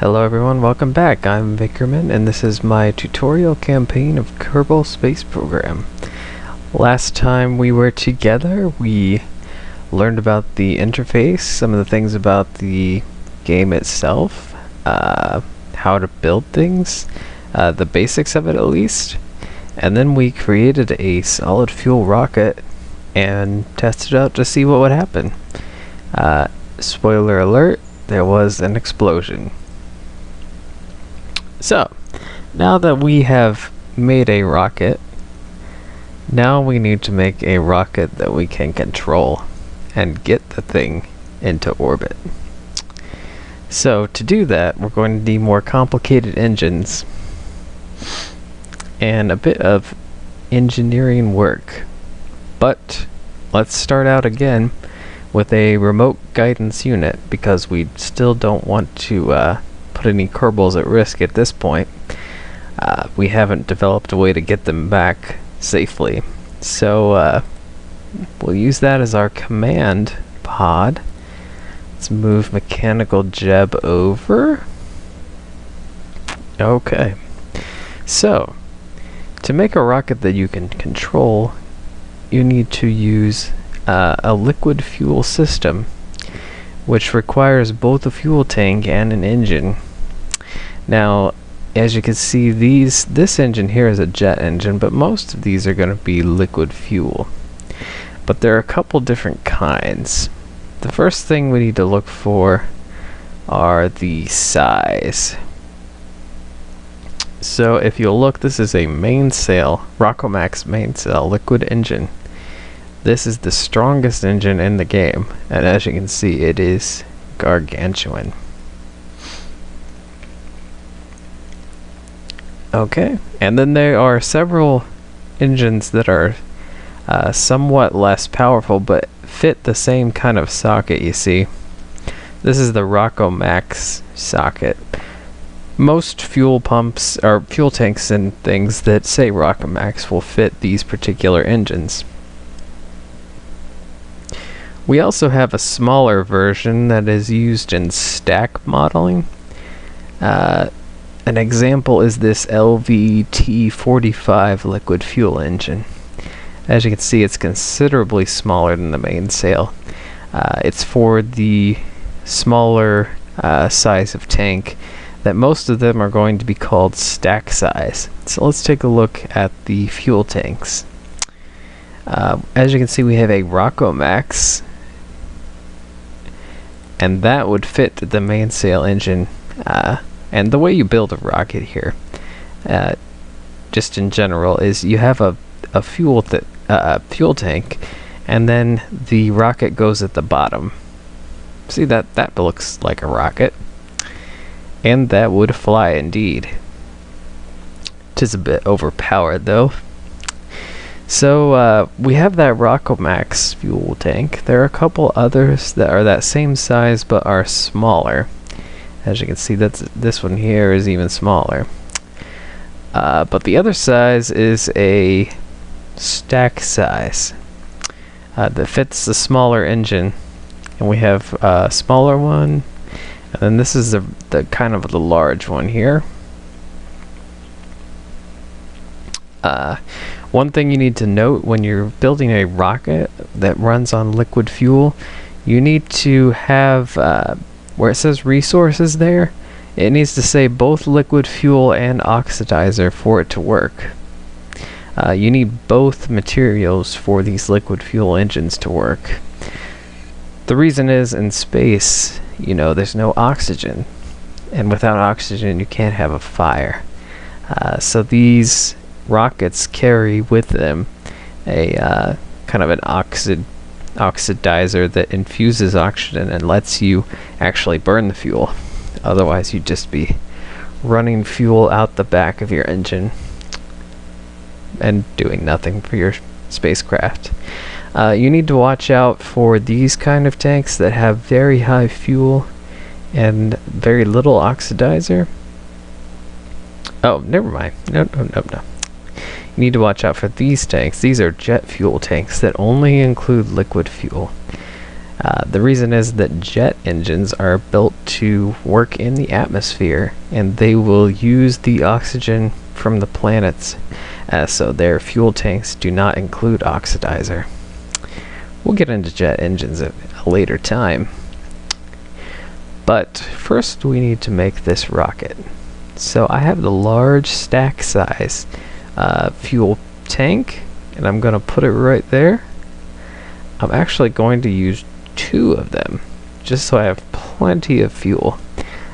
Hello everyone, welcome back. I'm Vickerman and this is my tutorial campaign of Kerbal Space Program. Last time we were together, we learned about the interface, some of the things about the game itself, how to build things, the basics of it at least, and then we created a solid fuel rocket and tested out to see what would happen. Spoiler alert, there was an explosion. So, now that we have made a rocket, now we need to make a rocket that we can control and get the thing into orbit. So, to do that, we're going to need more complicated engines and a bit of engineering work. But, let's start out again with a remote guidance unit because we still don't want to put any Kerbals at risk at this point. We haven't developed a way to get them back safely. So we'll use that as our command pod. Let's move mechanical Jeb over. Okay. So, to make a rocket that you can control, you need to use a liquid fuel system, which requires both a fuel tank and an engine. Now, as you can see, this engine here is a jet engine, but most of these are going to be liquid fuel. But there are a couple different kinds. The first thing we need to look for are the size. So if you'll look, this is a mainsail, Rockomax mainsail liquid engine. This is the strongest engine in the game, and as you can see, it is gargantuan. Okay, and then there are several engines that are somewhat less powerful but fit the same kind of socket you see. This is the Rockomax socket. Most fuel pumps or fuel tanks and things that say Rockomax will fit these particular engines. We also have a smaller version that is used in stack modeling. An example is this LVT-45 liquid fuel engine. As you can see, it's considerably smaller than the mainsail. It's for the smaller size of tank that most of them are going to be called stack size. So let's take a look at the fuel tanks. As you can see, we have a Rockomax, and that would fit the mainsail engine. And the way you build a rocket here, just in general, is you have a fuel tank, and then the rocket goes at the bottom. See, that looks like a rocket, and that would fly indeed. 'Tis a bit overpowered though. So we have that Rockomax fuel tank. There are a couple others that are that same size but are smaller. As you can see, this one here is even smaller. But the other size is a stack size that fits the smaller engine. And we have a smaller one, and then this is the kind of the large one here. One thing you need to note when you're building a rocket that runs on liquid fuel, you need to have where it says resources there, it needs to say both liquid fuel and oxidizer for it to work. You need both materials for these liquid fuel engines to work. The reason is, in space, you know, there's no oxygen, and without oxygen you can't have a fire. So these rockets carry with them a kind of an oxidizer that infuses oxygen and lets you actually burn the fuel. Otherwise you'd just be running fuel out the back of your engine and doing nothing for your spacecraft. You need to watch out for these kind of tanks that have very high fuel and very little oxidizer. Oh, never mind. No. You need to watch out for these tanks. These are jet fuel tanks that only include liquid fuel. The reason is that jet engines are built to work in the atmosphere, and they will use the oxygen from the planets, so their fuel tanks do not include oxidizer. We'll get into jet engines at a later time. But first we need to make this rocket. So I have the large stack size fuel tank, and I'm going to put it right there. I'm actually going to use 2 of them, just so I have plenty of fuel.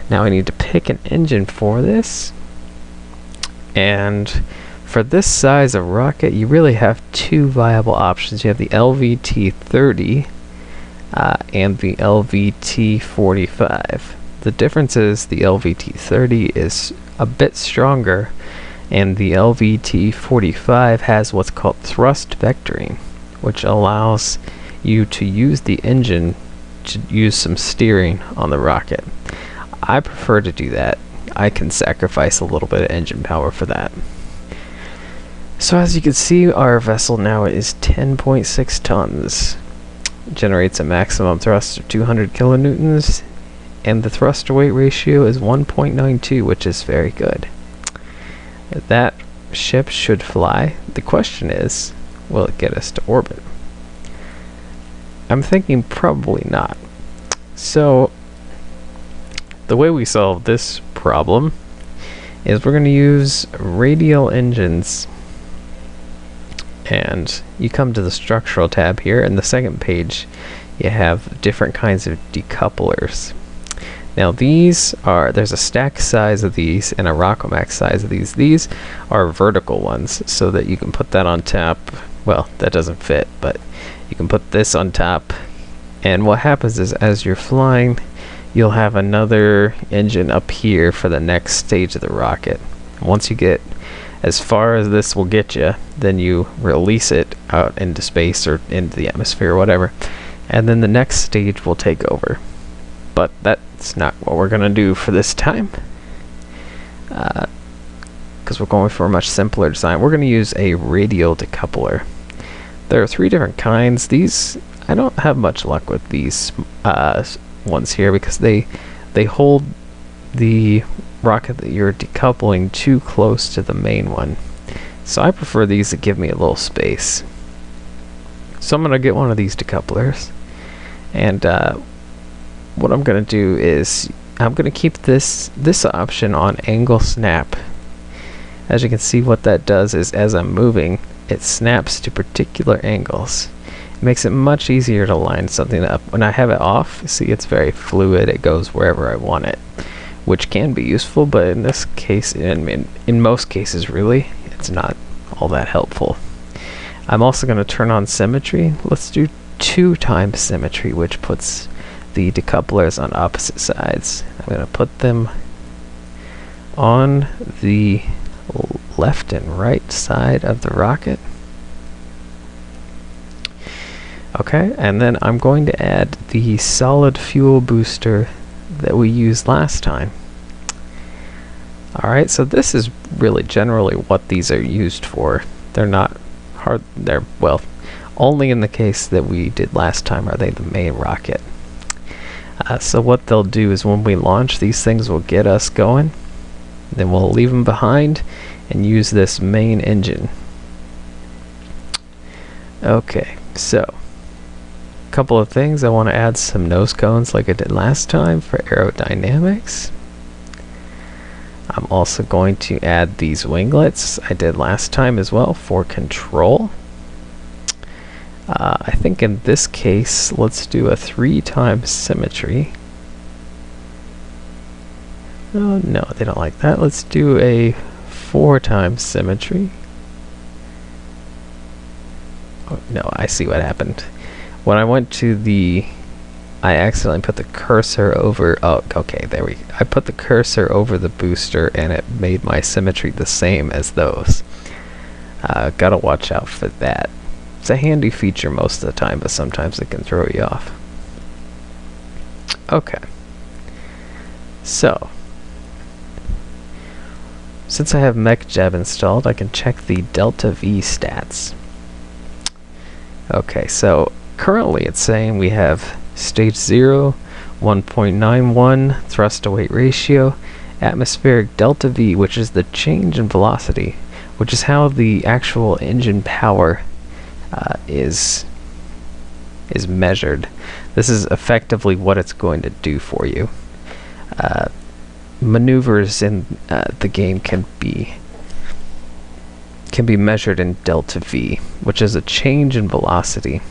Now I need to pick an engine for this, and for this size of rocket you really have 2 viable options. You have the LVT-30 and the LVT-45. The difference is the LVT-30 is a bit stronger, and the LVT-45 has what's called thrust vectoring, which allows you to use the engine to use some steering on the rocket. I prefer to do that. I can sacrifice a little bit of engine power for that. So as you can see, our vessel now is 10.6 tons. Generates a maximum thrust of 200 kilonewtons, and the thrust to weight ratio is 1.92, which is very good. That ship should fly. The question is, will it get us to orbit? I'm thinking probably not. So the way we solve this problem is we're going to use radial engines. And you come to the structural tab here, and the second page you have different kinds of decouplers. Now these are, there's a stack size of these and a Rockomax size of these. These are vertical ones, so that you can put that on top. Well, that doesn't fit, but you can put this on top, and what happens is as you're flying you'll have another engine up here for the next stage of the rocket. Once you get as far as this will get you, then you release it out into space or into the atmosphere or whatever, and then the next stage will take over. But that's not what we're gonna do for this time, because we're going for a much simpler design. We're gonna use a radial decoupler. There are 3 different kinds. These, I don't have much luck with these ones here, because they hold the rocket that you're decoupling too close to the main one. So I prefer these that give me a little space. So I'm going to get one of these decouplers, and what I'm going to do is I'm going to keep this option on angle snap. As you can see, what that does is as I'm moving, it snaps to particular angles. It makes it much easier to line something up. When I have it off, see, it's very fluid. It goes wherever I want it, which can be useful, but in this case, in most cases really, it's not all that helpful. I'm also going to turn on symmetry. Let's do 2 times symmetry, which puts the decouplers on opposite sides. I'm going to put them on the left and right side of the rocket. Okay, and then I'm going to add the solid fuel booster that we used last time. Alright, so this is really generally what these are used for. They're not hard, well, only in the case that we did last time are they the main rocket. So what they'll do is when we launch, these things will get us going, then we'll leave them behind and use this main engine. Okay, so couple of things. I want to add some nose cones like I did last time for aerodynamics. I'm also going to add these winglets I did last time as well for control. I think in this case let's do a 3 times symmetry. Oh no, they don't like that. Let's do a 4 times symmetry. Oh no, I see what happened. When I went to the, I accidentally put the cursor over, oh, okay, there we go. I put the cursor over the booster and it made my symmetry the same as those. Gotta watch out for that. It's a handy feature most of the time, but sometimes it can throw you off. Okay. So, since I have Mechjeb installed, I can check the delta V stats. Okay, so currently it's saying we have Stage 0, 1.91 thrust to weight ratio. Atmospheric delta V, which is the change in velocity, which is how the actual engine power is measured. This is effectively what it's going to do for you. Maneuvers in the game can be measured in delta V, which is a change in velocity.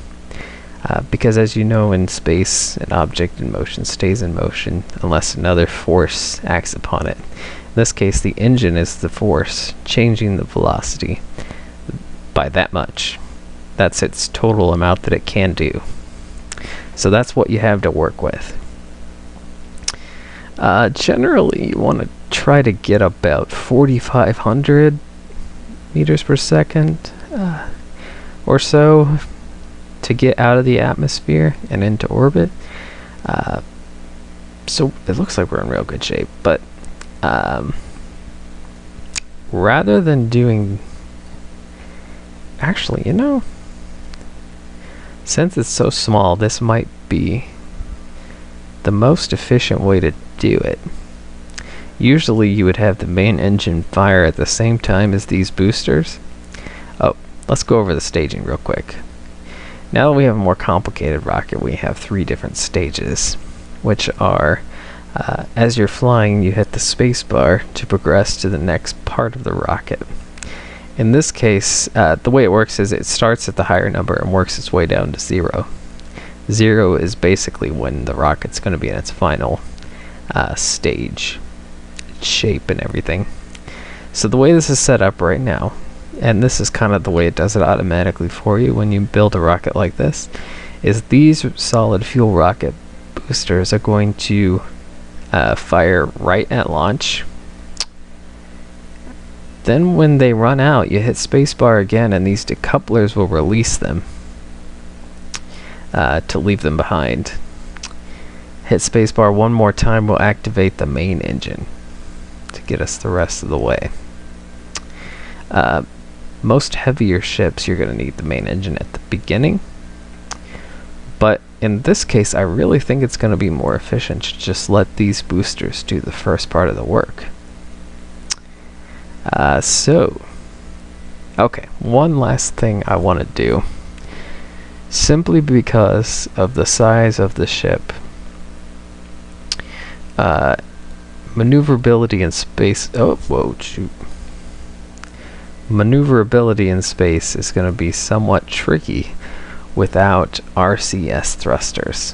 Because as you know, in space, an object in motion stays in motion unless another force acts upon it. In this case, the engine is the force changing the velocity by that much. That's its total amount that it can do. So that's what you have to work with. Generally, you want to try to get about 4,500 meters per second or so to get out of the atmosphere and into orbit. So it looks like we're in real good shape, but rather than doing, actually, you know, since it's so small, this might be the most efficient way to do it. Usually you would have the main engine fire at the same time as these boosters. Oh, let's go over the staging real quick. Now that we have a more complicated rocket, we have 3 different stages, which are, as you're flying, you hit the space bar to progress to the next part of the rocket. In this case, the way it works is it starts at the higher number and works its way down to 0. 0 is basically when the rocket's going to be in its final stage, shape and everything. So the way this is set up right now, and this is kind of the way it does it automatically for you when you build a rocket like this, is these solid fuel rocket boosters are going to fire right at launch. Then when they run out, you hit spacebar again and these decouplers will release them to leave them behind. Hit spacebar one more time will activate the main engine to get us the rest of the way. Most heavier ships, you're going to need the main engine at the beginning. But in this case, I really think it's going to be more efficient to just let these boosters do the first part of the work. Okay, one last thing I want to do. Simply because of the size of the ship. Maneuverability in space... Oh, whoa, shoot. Maneuverability in space is going to be somewhat tricky without RCS thrusters,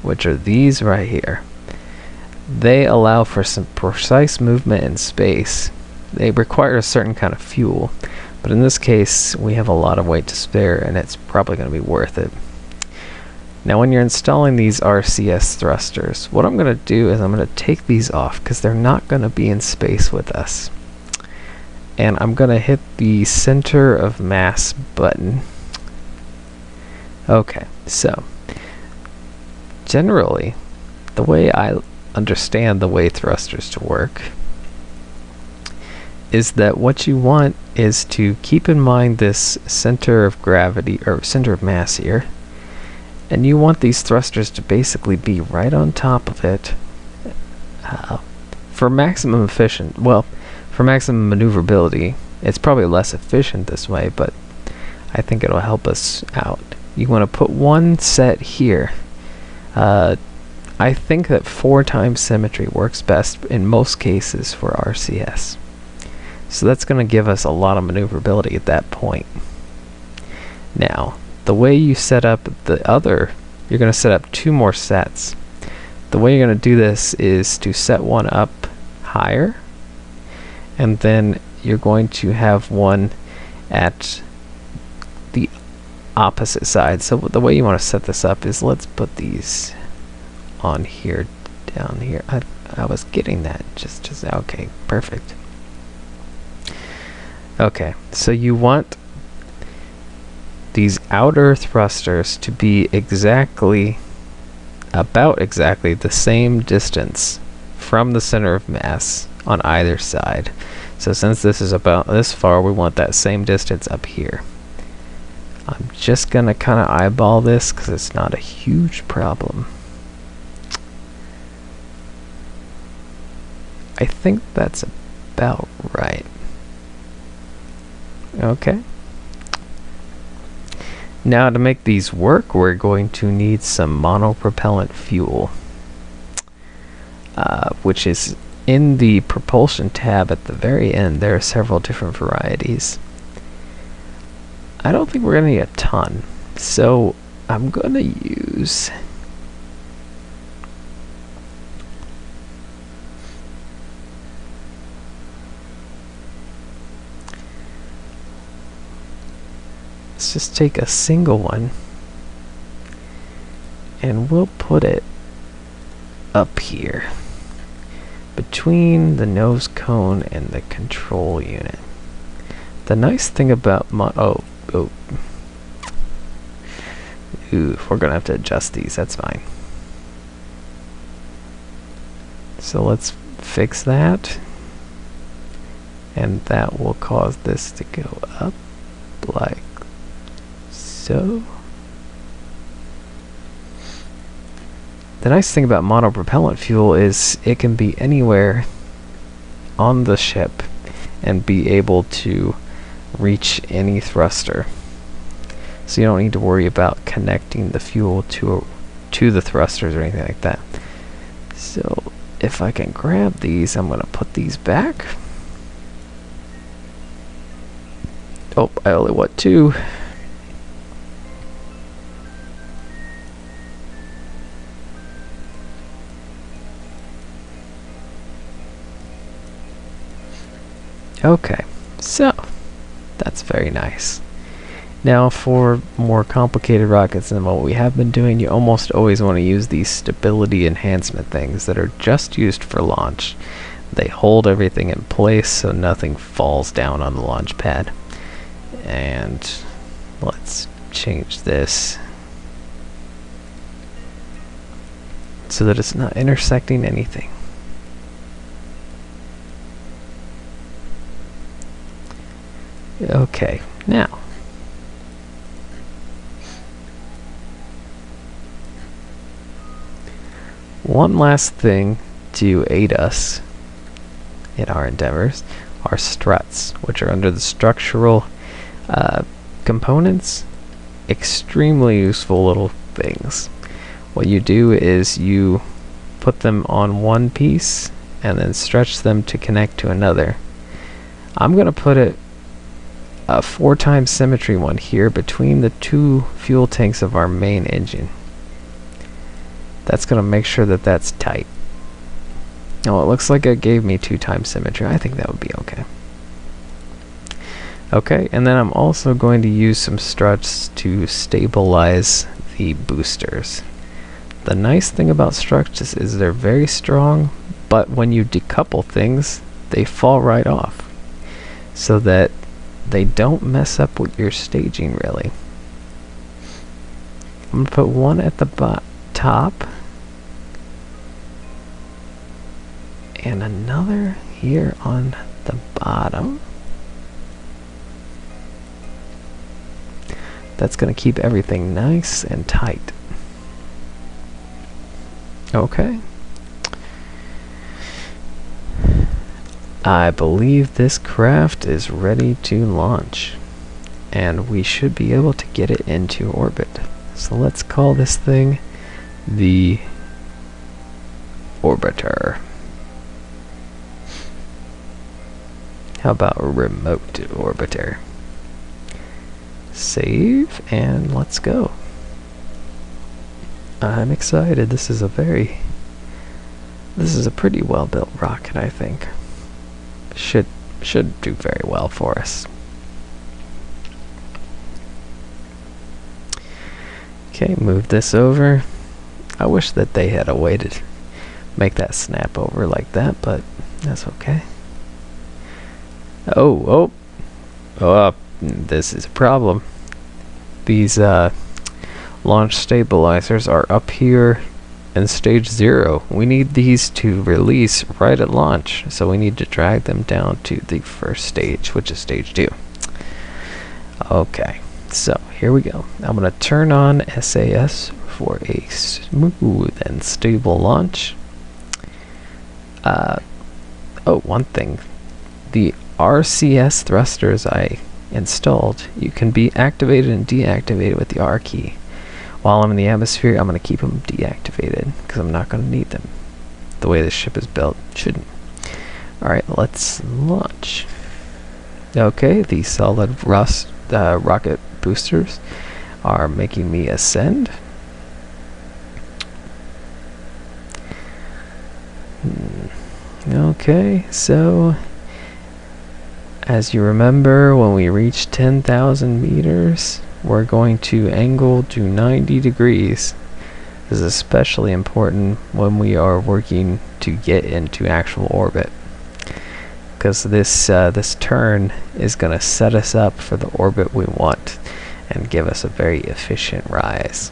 which are these right here. They allow for some precise movement in space. They require a certain kind of fuel, but in this case we have a lot of weight to spare and it's probably going to be worth it. Now when you're installing these RCS thrusters, what I'm going to do is I'm going to take these off because they're not going to be in space with us. And I'm going to hit the center of mass button. Okay, so generally the way I understand the way thrusters to work is that what you want is to keep in mind this center of gravity or center of mass here, and you want these thrusters to basically be right on top of it for maximum for maximum maneuverability. It's probably less efficient this way, but I think it'll help us out. You want to put one set here. I think that 4 times symmetry works best in most cases for RCS. So that's going to give us a lot of maneuverability at that point. Now, the way you set up the other, you're going to set up 2 more sets. The way you're going to do this is to set one up higher, and then you're going to have one at the opposite side. So the way you want to set this up is, let's put these on here, down here. I was getting that. Just okay, perfect. Okay, so you want these outer thrusters to be about exactly the same distance from the center of mass on either side. So since this is about this far, we want that same distance up here. I'm just gonna kind of eyeball this because it's not a huge problem. I think that's about right. Okay. Now to make these work, we're going to need some monopropellant fuel, which is in the propulsion tab at the very end. There are several different varieties. I don't think we're going to need a ton, so I'm going to use let's just take a single one and we'll put it up here between the nose cone and the control unit. The nice thing about ooh, we're gonna have to adjust these, that's fine. So let's fix that, and that will cause this to go up like so. The nice thing about monopropellant fuel is it can be anywhere on the ship and be able to reach any thruster. So you don't need to worry about connecting the fuel to the thrusters or anything like that. So if I can grab these, I'm going to put these back. Oh, I only want 2. Okay, so that's very nice. Now for more complicated rockets than what we have been doing, you almost always want to use these stability enhancement things that are just used for launch. They hold everything in place so nothing falls down on the launch pad. And let's change this so that it's not intersecting anything. Okay, now one last thing to aid us in our endeavors are struts, which are under the structural components. Extremely useful little things. What you do is you put them on one piece and then stretch them to connect to another. I'm going to put it a 4x symmetry one here between the 2 fuel tanks of our main engine. That's going to make sure that that's tight. Oh, it looks like it gave me 2x symmetry. I think that would be okay. Okay, and then I'm also going to use some struts to stabilize the boosters. The nice thing about struts is they're very strong, but when you decouple things, they fall right off, so that they don't mess up with your staging really. I'm going to put one at the top and another here on the bottom. That's going to keep everything nice and tight. Okay. I believe this craft is ready to launch, and we should be able to get it into orbit. So let's call this thing the Orbiter. How about a remote orbiter? Save, and let's go. I'm excited. This is a pretty well built rocket, I think. Should do very well for us. Okay, move this over. I wish that they had a way to make that snap over like that, but that's okay. Oh, this is a problem. These launch stabilizers are up here in stage 0. We need these to release right at launch, so we need to drag them down to the first stage, which is stage 2. Okay, so here we go. I'm going to turn on SAS for a smooth and stable launch. Oh, one thing. The RCS thrusters I installed, you can be activated and deactivated with the R key. While I'm in the atmosphere, I'm going to keep them deactivated because I'm not going to need them. The way this ship is built, shouldn't. Alright, let's launch. Okay, the solid rocket boosters are making me ascend. Okay, so as you remember, when we reach 10,000 meters, we're going to angle to 90 degrees. This is especially important when we are working to get into actual orbit, because this turn is going to set us up for the orbit we want and give us a very efficient rise.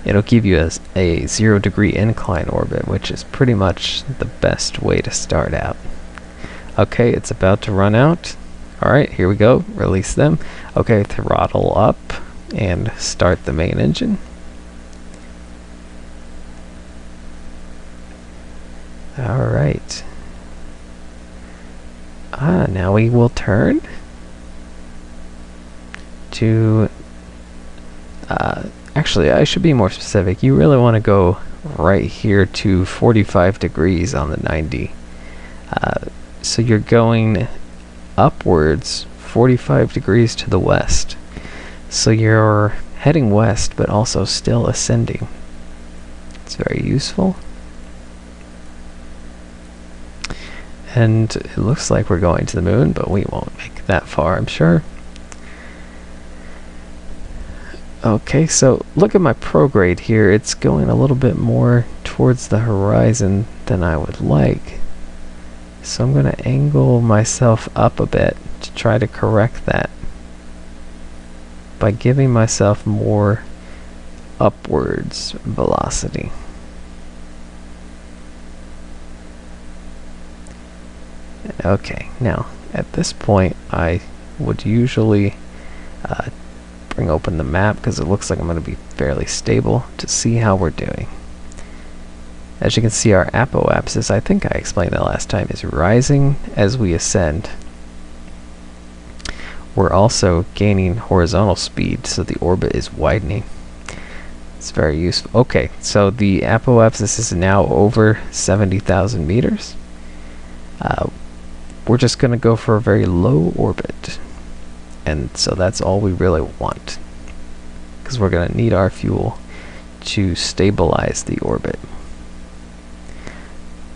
It'll give you a 0-degree incline orbit, which is pretty much the best way to start out. Okay, it's about to run out. Alright, here we go. Release them. Okay, throttle up and start the main engine. Alright. Now we will turn to... actually, I should be more specific. You really want to go right here to 45 degrees on the 90. So you're going upwards 45 degrees to the west. So you're heading west, but also still ascending. It's very useful. And it looks like we're going to the moon, but we won't make it that far, I'm sure. Okay, so look at my prograde here. It's going a little bit more towards the horizon than I would like. So I'm going to angle myself up a bit to try to correct that by giving myself more upwards velocity. Okay, now at this point I would usually bring open the map because it looks like I'm going to be fairly stable to see how we're doing. As you can see, our apoapsis, I think I explained that last time, is rising as we ascend. We're also gaining horizontal speed, so the orbit is widening. It's very useful. Okay, so the apoapsis is now over 70,000 meters. We're just going to go for a very low orbit. And so that's all we really want, because we're going to need our fuel to stabilize the orbit.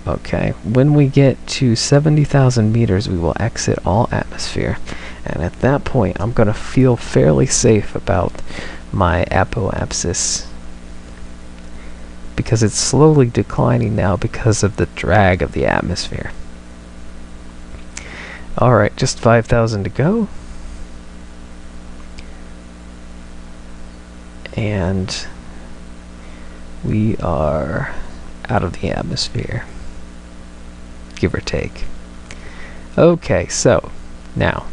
Okay, when we get to 70,000 meters, we will exit all atmosphere. And at that point, I'm going to feel fairly safe about my apoapsis, because it's slowly declining now because of the drag of the atmosphere. Alright, just 5,000 to go. And we are out of the atmosphere, give or take. Okay, so now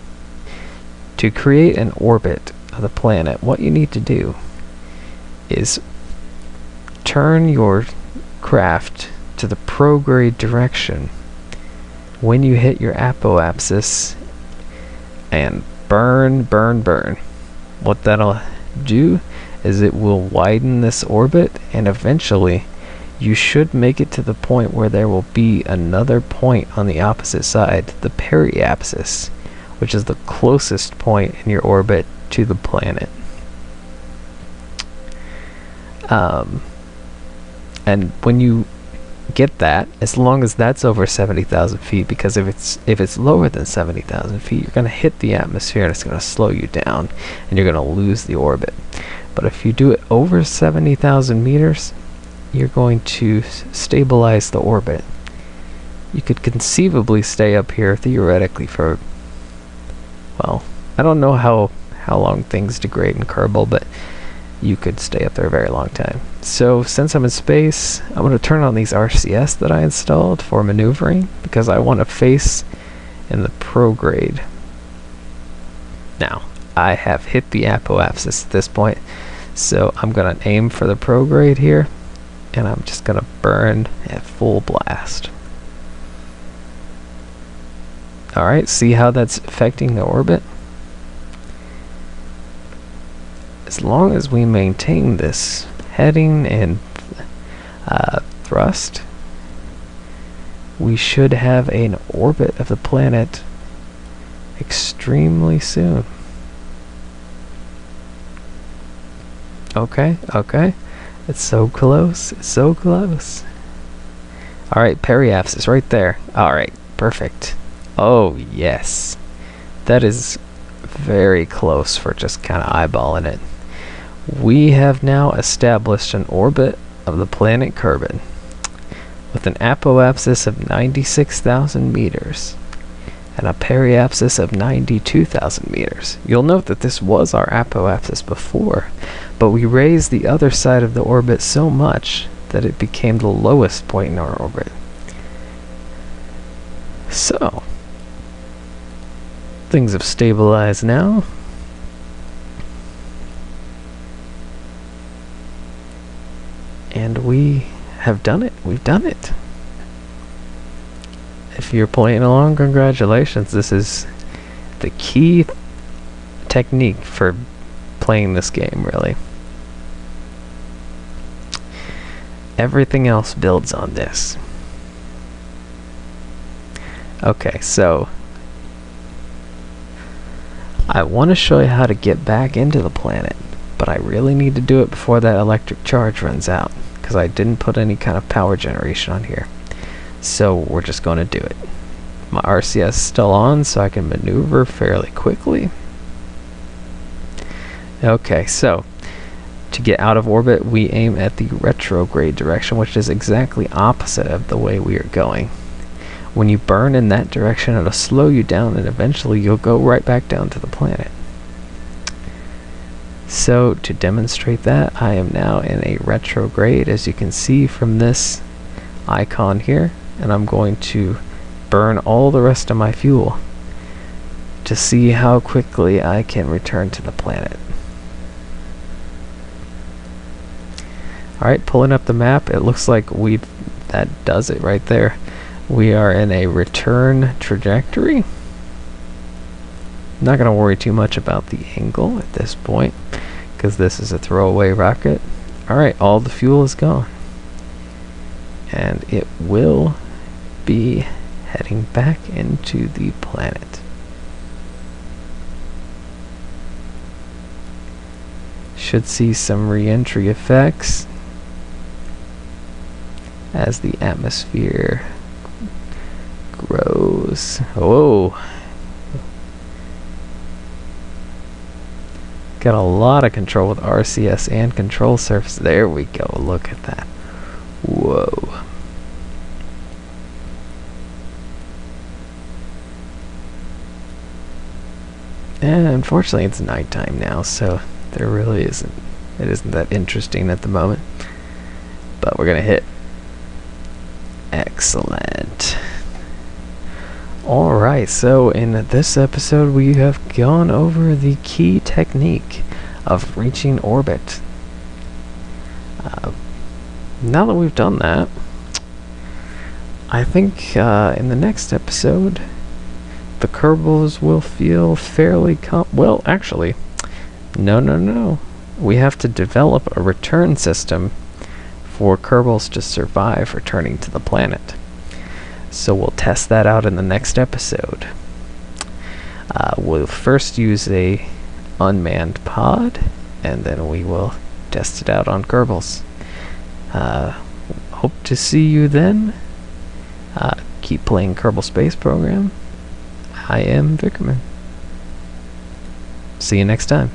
to create an orbit of the planet, what you need to do is turn your craft to the prograde direction when you hit your apoapsis and burn, burn, burn. What that'll do is it will widen this orbit, and eventually you should make it to the point where there will be another point on the opposite side, the periapsis, which is the closest point in your orbit to the planet. And when you get that, as long as that's over 70,000 feet, because if it's lower than 70,000 feet, you're going to hit the atmosphere and it's going to slow you down and you're going to lose the orbit. But if you do it over 70,000 meters, you're going to stabilize the orbit. You could conceivably stay up here theoretically for, well, I don't know how long things degrade in Kerbal, but you could stay up there a very long time. So since I'm in space, I'm going to turn on these RCS that I installed for maneuvering, because I want to face in the prograde. Now, I have hit the apoapsis at this point, so I'm going to aim for the prograde here, and I'm just going to burn at full blast. Alright, see how that's affecting the orbit? As long as we maintain this heading and thrust, we should have an orbit of the planet extremely soon. Okay, okay. It's so close, it's so close. Alright, periapsis right there. Alright, perfect. Oh, yes. That is very close for just kind of eyeballing it. We have now established an orbit of the planet Kerbal with an apoapsis of 96,000 meters and a periapsis of 92,000 meters. You'll note that this was our apoapsis before, but we raised the other side of the orbit so much that it became the lowest point in our orbit. So, things have stabilized now. And we have done it. We've done it. If you're playing along, congratulations. This is the key technique for playing this game, really. Everything else builds on this. Okay, so I want to show you how to get back into the planet, but I really need to do it before that electric charge runs out, because I didn't put any kind of power generation on here. So we're just going to do it. My RCS is still on, so I can maneuver fairly quickly. Okay, so to get out of orbit, we aim at the retrograde direction, which is exactly opposite of the way we are going. When you burn in that direction, it'll slow you down, and eventually you'll go right back down to the planet. So to demonstrate that, I am now in a retrograde, as you can see from this icon here, and I'm going to burn all the rest of my fuel to see how quickly I can return to the planet. Alright, pulling up the map, it looks like that does it right there. We are in a return trajectory. Not going to worry too much about the angle at this point, because this is a throwaway rocket. Alright, all the fuel is gone. And it will be heading back into the planet. Should see some re-entry effects as the atmosphere grows. Whoa! Got a lot of control with RCS and control surface. There we go. Look at that. Whoa. And unfortunately it's nighttime now, so there really it isn't that interesting at the moment. But we're gonna hit. Excellent. Alright, so in this episode we have gone over the key technique of reaching orbit. Now that we've done that, I think in the next episode the Kerbals will feel fairly well, actually, no. We have to develop a return system for Kerbals to survive returning to the planet. So we'll test that out in the next episode. We'll first use a unmanned pod, and then we will test it out on Kerbals. Hope to see you then. Keep playing Kerbal Space Program. I am Vickerman. See you next time.